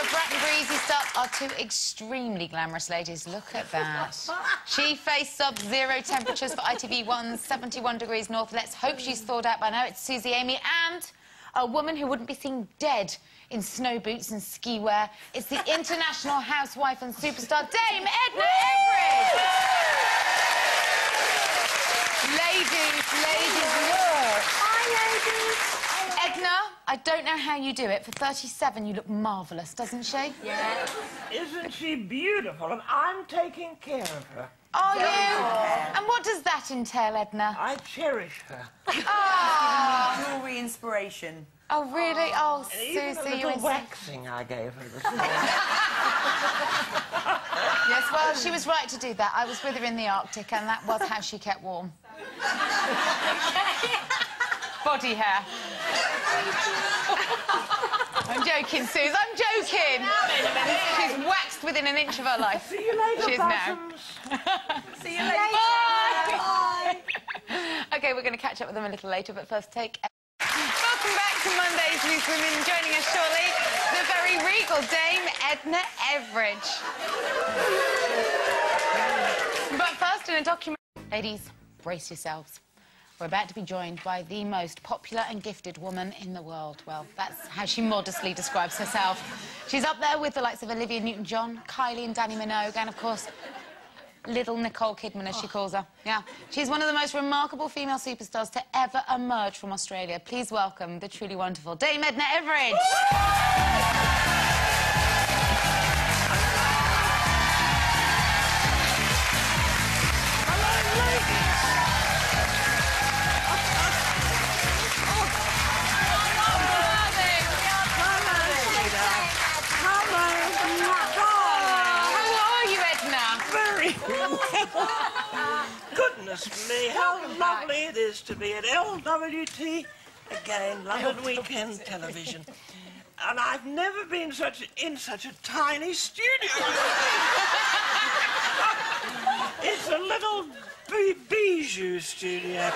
Brat and Breezy Stuff are two extremely glamorous ladies. Look at that. She faced sub-zero temperatures for ITV1's 71 degrees north. Let's hope she's thawed out by now. It's Uw3Ffu8EVr8 and a woman who wouldn't be seen dead in snow boots and ski wear. It's the international housewife and superstar Dame Edna Everage. Ladies, look. Hi, ladies. Edna, I don't know how you do it. For 37, you look marvellous, doesn't she? Yeah. Isn't she beautiful? And I'm taking care of her. Are you? And what does that entail, Edna? I cherish her. Oh, Jewellery inspiration. oh really? Oh, And even Susie, the you're... little waxing I gave her this morning. Yes, well, she was right to do that. I was with her in the Arctic, and that was how she kept warm. Body hair. I'm joking, Suze, I'm joking. She's waxed within an inch of her life. See you later, She is now. bottoms. See you later. Bye. OK, we're going to catch up with them a little later, but first take... Welcome back to Monday's Newswomen. Joining us shortly, the very regal Dame Edna Everage. But first, in a document... Ladies, brace yourselves. We're about to be joined by the most popular and gifted woman in the world. Well, that's how she modestly describes herself. She's up there with the likes of Olivia Newton-John, Kylie and Danny Minogue, and, of course, little Nicole Kidman, as she calls her. Yeah. She's one of the most remarkable female superstars to ever emerge from Australia. Please welcome the truly wonderful Dame Edna Everage. Goodness me, how lovely it is to be at LWT again, London Weekend Television. And I've never been in such a tiny studio. It's a little bijou studio.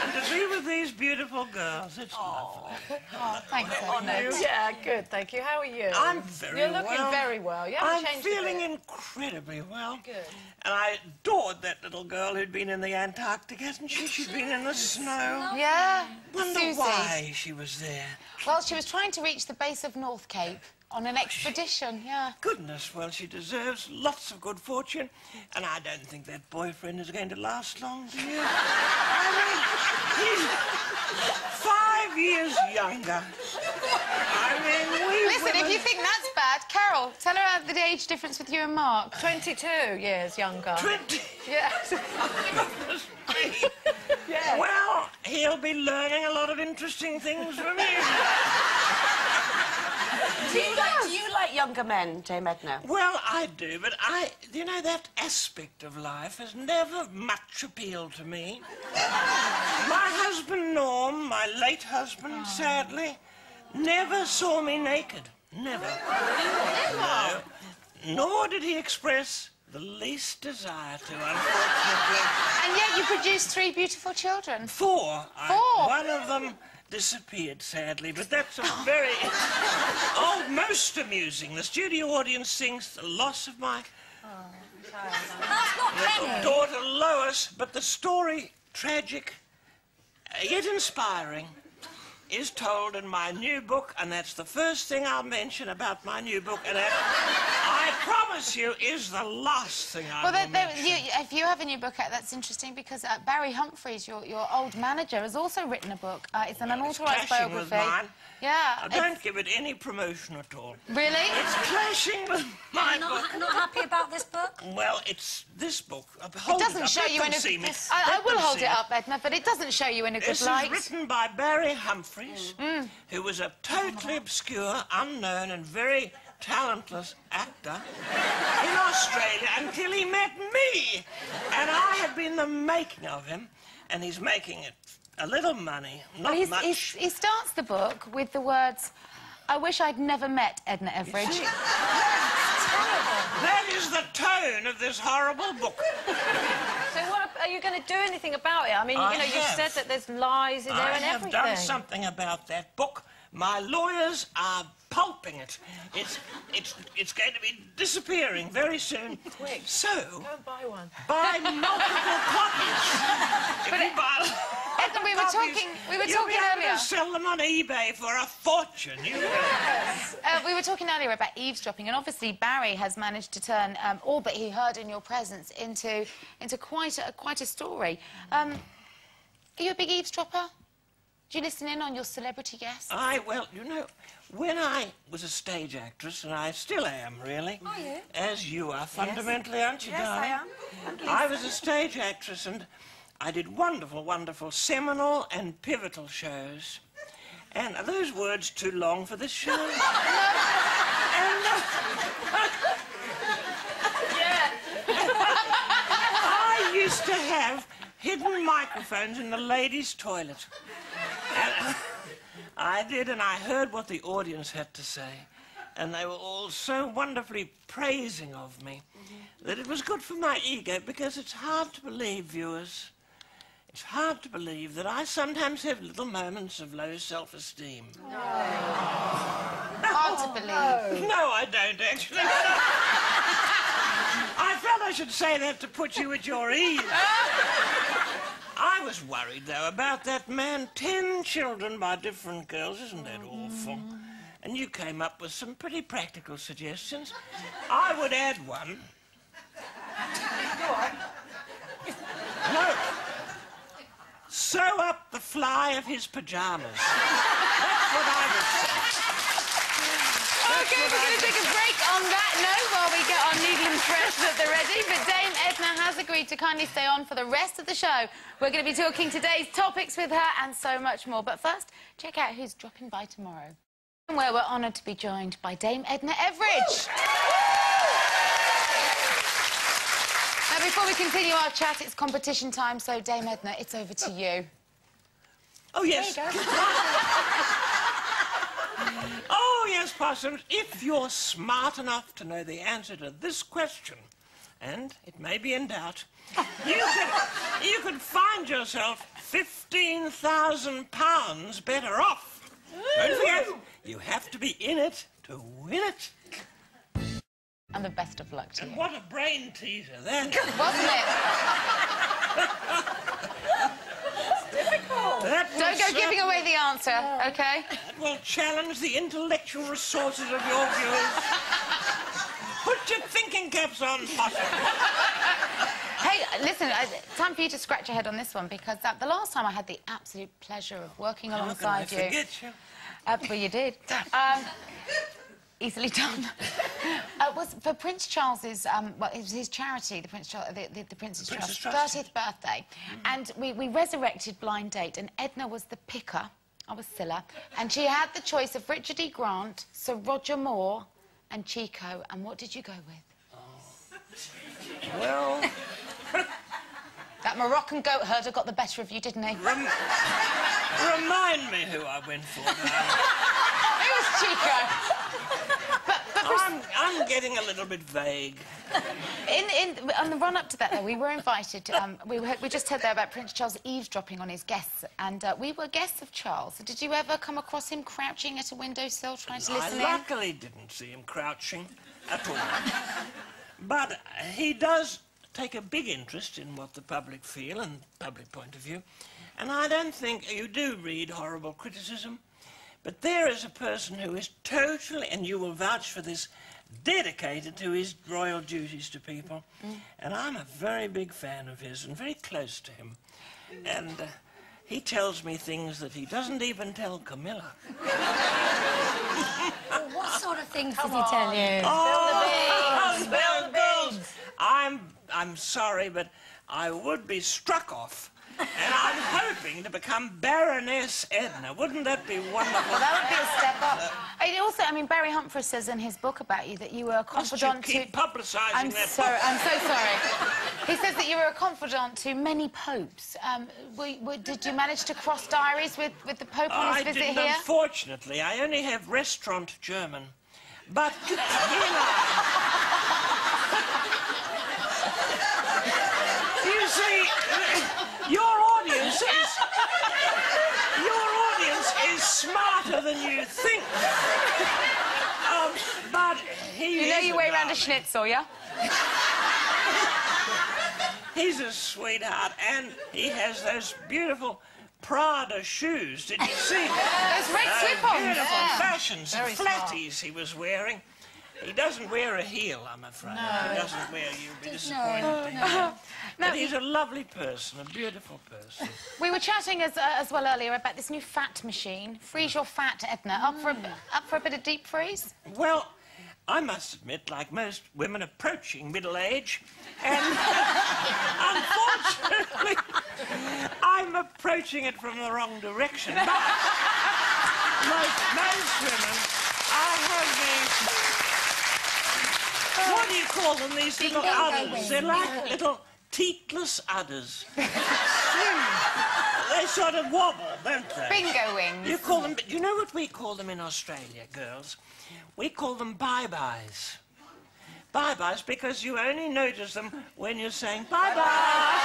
And to be with these beautiful girls, it's lovely. Oh, thanks, Edna. Yeah, good, thank you. How are you? I'm very well. You're looking very well. You haven't I'm changed feeling a bit. incredibly well. Good. And I adored that little girl who'd been in the Antarctic, hasn't she? She'd been in the snow. Yeah, Wonder Susie. why she was there. Well, she was trying to reach the base of North Cape on an expedition, yeah. Goodness, well, she deserves lots of good fortune. And I don't think that boyfriend is going to last long, do you? I mean, he's 5 years younger. I mean, we Listen, women... if you think that's bad, Carol, tell her about the age difference with you and Mark. 22 years younger. 20... Yes. Goodness me. Yeah. Well, he'll be learning a lot of interesting things from you. Do you like younger men, Dame Edna? Well, I do, but you know, that aspect of life has never much appealed to me. My husband, Norm, my late husband, sadly, never saw me naked. Never. No. Nor did he express the least desire to, unfortunately. And yet you produced 3 beautiful children. 4. 4? One of them disappeared, sadly, but that's a very... most amusing. The studio audience thinks the loss of my little daughter Lois, but the story, tragic, yet inspiring, is told in my new book, and that's the first thing I'll mention about my new book, and that, I promise you, is the last thing I will mention. If you have a new book out, that's interesting, because Barry Humphries, your old manager, has also written a book. It's an unauthorised biography. With mine. Yeah. Don't give it any promotion at all. Really? It's clashing with my book. Not happy about this book? Well, it's this book. It doesn't show you in a good light. I will hold it up, Edna, but it doesn't show you in a good light. This is written by Barry Humphries, who was a totally obscure, unknown and very talentless actor in Australia until he met me. And I have been the making of him, and he's making it a little money, not much. He starts the book with the words, "I wish I'd never met Edna Everage." That is the tone of this horrible book. So what are you going to do anything about it? I mean, you know, you've said that there's lies in there and everything. I have done something about that book, My lawyers are pulping it. It's going to be disappearing very soon. Quick. So, Go and buy one. buy multiple copies. If you buy Edna, we were talking you'll be earlier. able to sell them on eBay for a fortune. We were talking earlier about eavesdropping, and obviously Barry has managed to turn all that he heard in your presence into quite a story. Are you a big eavesdropper? Do you listen in on your celebrity guests? Well, you know, when I was a stage actress, and I still am, really. Are you? As you are, fundamentally, aren't you, Yes, darling? I am. I was a stage actress, and I did wonderful, wonderful seminal and pivotal shows. And are those words too long for this show? I used to have hidden microphones in the ladies' toilet. And I did, and I heard what the audience had to say. And they were all so wonderfully praising of me that it was good for my ego, because it's hard to believe, viewers, it's hard to believe that I sometimes have little moments of low self-esteem. Hard to believe. No, I don't, actually. I felt I should say that to put you at your ease. I was worried, though, about that man. 10 children by different girls. Isn't that awful? And you came up with some pretty practical suggestions. I would add one. No. Sew up the fly of his pyjamas. That's what I would say. OK, we're going to take a break on that note while we get our needle and thread at the ready. But Dame Edna has agreed to kindly stay on for the rest of the show. We're going to be talking today's topics with her and so much more. But first, check out who's dropping by tomorrow. Where we're honoured to be joined by Dame Edna Everage. Now, before we continue our chat, it's competition time, so Dame Edna, it's over to you. Oh, yes. There you go. Oh, yes, Possums, if you're smart enough to know the answer to this question, and it may be in doubt, you could find yourself £15,000 better off. Don't forget, you have to be in it to win it. And the best of luck to you. What a brain teaser, then. Wasn't it? Don't go giving away the answer, OK? That will challenge the intellectual resources of your viewers. Put your thinking caps on, Possum. Hey, listen, time for you to scratch your head on this one, because the last time I had the absolute pleasure of working alongside you... How can I forget you? Well, you did. Easily done. Was for Prince Charles's, well, it was his charity, the Prince's Trust, 30th birthday. And we resurrected Blind Date, and Edna was the picker. I was Scylla. And she had the choice of Richard E. Grant, Sir Roger Moore, and Chico. And what did you go with? Oh. Well... That Moroccan goat herder got the better of you, didn't he? Remind me who I went for. It was Chico. I'm getting a little bit vague. On the run-up to that, though, we were invited. We just heard there about Prince Charles eavesdropping on his guests, and we were guests of Charles. Did you ever come across him crouching at a windowsill trying to listen in? I luckily didn't see him crouching at all. But he does take a big interest in what the public feel and public point of view. And I don't think you do read horrible criticism. But there is a person who is totally, and you will vouch for this, dedicated to his royal duties to people. And I'm a very big fan of his and very close to him. And he tells me things that he doesn't even tell Camilla. Well, what sort of things did he tell you? Oh, Spill the beans. I'm sorry, but I would be struck off. And I'm hoping to become Baroness Edna. Wouldn't that be wonderful? Well, that would be a step up. Also, I mean, Barry Humphries says in his book about you that you were a confidant Must you keep publicising I'm that so book? I'm so sorry. He says that you were a confidant to many popes. Did you manage to cross diaries with the Pope on his visit I didn't, here? unfortunately. I only have restaurant German. But he and I... You see, your audience is smart shorter than you think. But he You know is your way around a darling. schnitzel, yeah? He's a sweetheart, and he has those beautiful Prada shoes. Did you see? Those red slip-ons. Beautiful Yeah. fashions, Very flatties he was wearing. He doesn't wear a heel, I'm afraid. He doesn't wear. You'll be disappointed. But he's a lovely person, a beautiful person. We were chatting as well earlier about this new fat machine. Freeze your fat, Edna. Up for a bit of deep freeze? Well, I must admit, like most women approaching middle age, and unfortunately, I'm approaching it from the wrong direction. But like most women, I have these. What do you call them? These little udders. They're like little teatless udders. Slim. They sort of wobble, don't they? Bingo wings. You call them. You know what we call them in Australia, girls? We call them bye-byes. Bye-byes because you only notice them when you're saying bye-bye.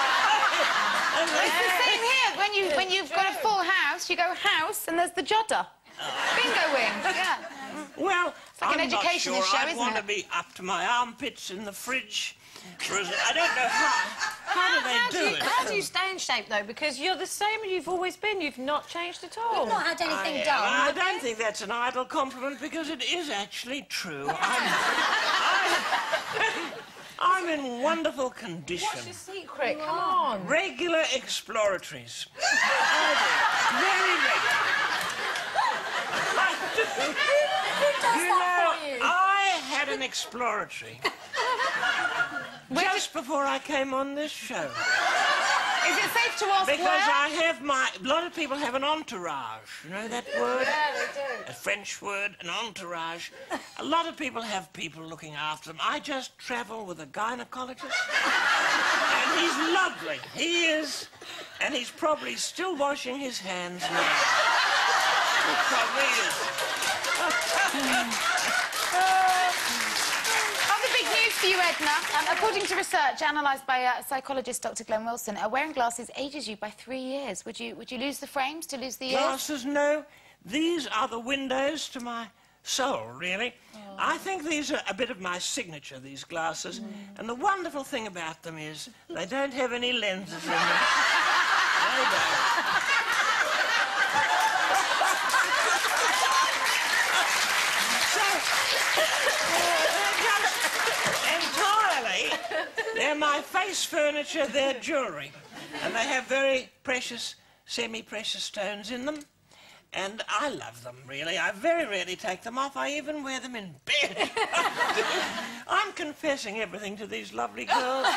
It's the same here. When you've got a full house, you go house and there's the jodder. Bingo wings, yeah. Well, like an I'm not educational sure show, I'd isn't want it? to be up to my armpits in the fridge. Whereas I don't know how do they do it? How do you stay in shape, though? Because you're the same as you've always been. You've not changed at all. You've not had anything I done. don't think that's an idle compliment because it is actually true. I'm in wonderful condition. What's your secret? Come on. Regular exploratories. Very regular. I do. You know, I had an exploratory just before I came on this show. Is it safe to ask Because where? I have a lot of people have an entourage. You know that word? Yeah, they do. A French word, an entourage. A lot of people have people looking after them. I just travel with a gynecologist. And he's lovely. He is. And he's probably still washing his hands now. He probably is. Other big news for you, Edna. According to research analysed by psychologist Dr. Glenn Wilson, wearing glasses ages you by 3 years. Would you lose the frames to lose the ears? Glasses, no. These are the windows to my soul, really. I think these are a bit of my signature, these glasses. And the wonderful thing about them is they don't have any lenses in them. They don't. They're my face furniture, they're jewellery. And they have very precious, semi-precious stones in them. And I love them, really. I very rarely take them off. I even wear them in bed. I'm confessing everything to these lovely girls.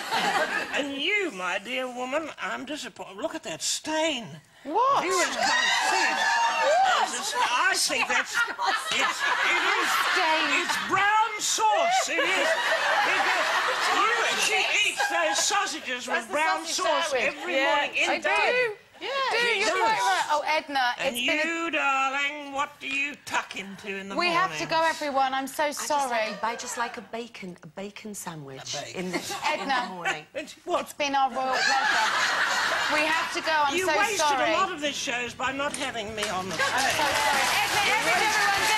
And you, my dear woman, I'm disappointed. Look at that stain. What? Viewers can't see it. I think that's... It is... Stain. It's brown sauce. It is. She eats those sausages with brown sauce every morning in bed. Yeah, She you're does. quite right. Oh, Edna, And it's been you, darling, what do you tuck into in the We morning? have to go, everyone. I'm so sorry. I just like a bacon sandwich A bacon. in the Edna. morning. What? It's been our royal pleasure. We have to go. I'm You so wasted sorry. a lot of these shows by not having me on the I'm so sorry. Edna Everage, everyone.